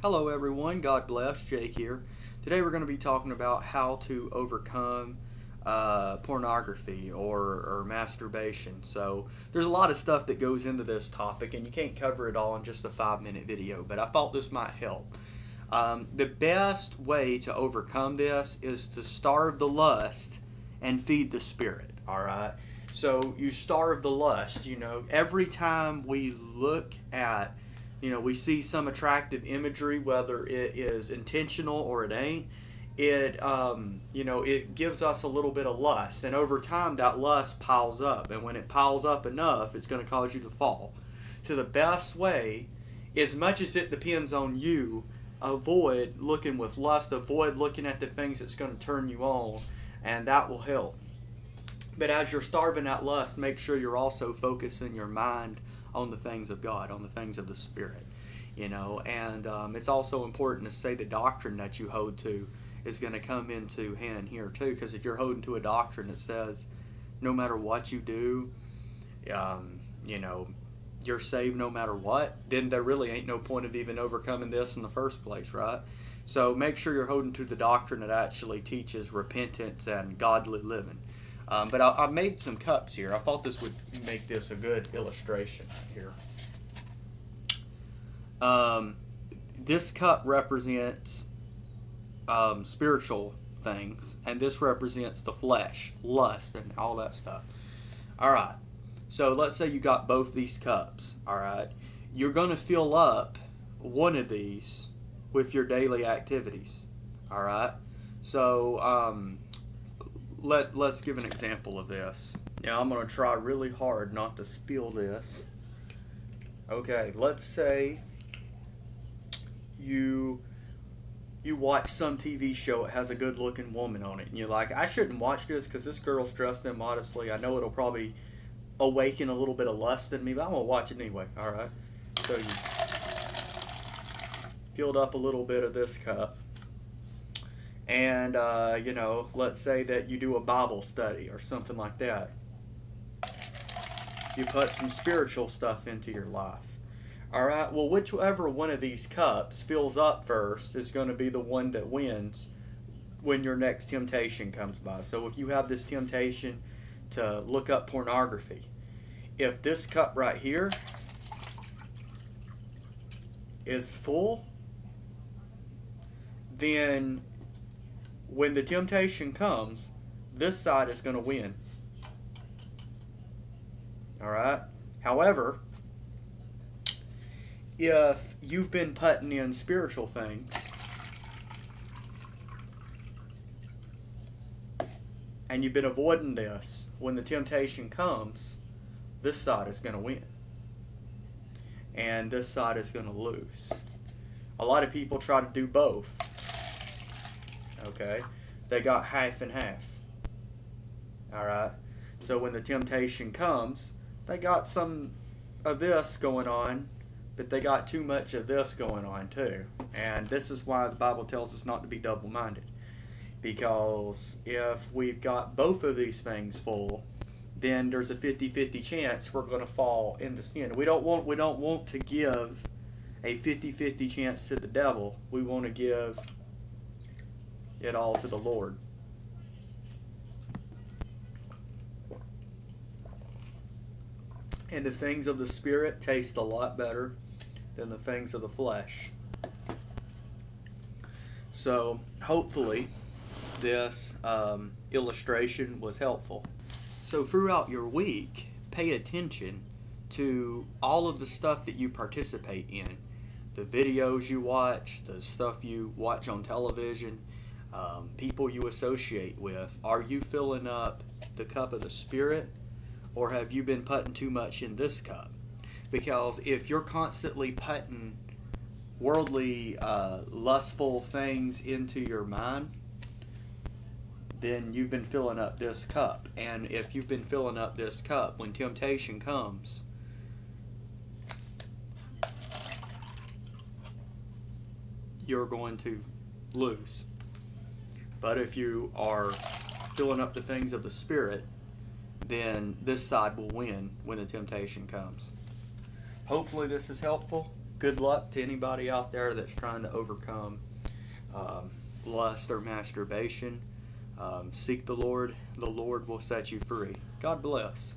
Hello everyone, God bless, Jake here. Today we're going to be talking about how to overcome pornography or masturbation. So there's a lot of stuff that goes into this topic and you can't cover it all in just a 5-minute video, but I thought this might help. The best way to overcome this is to starve the lust and feed the spirit, alright? So you starve the lust, every time we look at we see some attractive imagery, whether it is intentional or it ain't. It gives us a little bit of lust, and over time that lust piles up, and when it piles up enough, it's going to cause you to fall. So the best way, as much as it depends on you, avoid looking with lust, avoid looking at the things that's going to turn you on, and that will help. But as you're starving that lust, make sure you're also focusing your mind on the things of God, on the things of the Spirit, and it's also important to say the doctrine that you hold to is going to come into hand here too, because if you're holding to a doctrine that says no matter what you do, you're saved no matter what, then there really ain't no point of even overcoming this in the first place, right? So make sure you're holding to the doctrine that actually teaches repentance and godly living. But I made some cups here. I thought this would make this a good illustration here. This cup represents spiritual things, and this represents the flesh, lust, and all that stuff. Alright, so let's say you got both these cups. Alright, you're going to fill up one of these with your daily activities. Alright, so Let's give an example of this. Now I'm going to try really hard not to spill this. Okay, let's say you watch some TV show, it has a good looking woman on it, and you're like, I shouldn't watch this because this girl's dressed immodestly. I know it'll probably awaken a little bit of lust in me, but I'm going to watch it anyway. Alright, so you filled up a little bit of this cup. And, let's say that you do a Bible study or something like that. You put some spiritual stuff into your life. Alright, well, whichever one of these cups fills up first is going to be the one that wins when your next temptation comes by. So if you have this temptation to look up pornography, if this cup right here is full, then when the temptation comes, this side is going to win. Alright? However, if you've been putting in spiritual things, and you've been avoiding this, when the temptation comes, this side is going to win. And this side is going to lose. A lot of people try to do both. Okay, they got half and half. Alright, so when the temptation comes, they got some of this going on, but they got too much of this going on too. And this is why the Bible tells us not to be double-minded. Because if we've got both of these things full, then there's a 50-50 chance we're going to fall into sin. We don't want to give a 50-50 chance to the devil. We want to give it all to the Lord. And the things of the Spirit taste a lot better than the things of the flesh. So hopefully this illustration was helpful. So throughout your week, pay attention to all of the stuff that you participate in. The videos you watch, the stuff you watch on television, people you associate with. Are you filling up the cup of the Spirit, or have you been putting too much in this cup? Because if you're constantly putting worldly, lustful things into your mind, then you've been filling up this cup. And if you've been filling up this cup, when temptation comes, you're going to lose. But if you are filling up the things of the Spirit, then this side will win when the temptation comes. Hopefully this is helpful. good luck to anybody out there that's trying to overcome lust or masturbation. Seek the Lord. The Lord will set you free. God bless.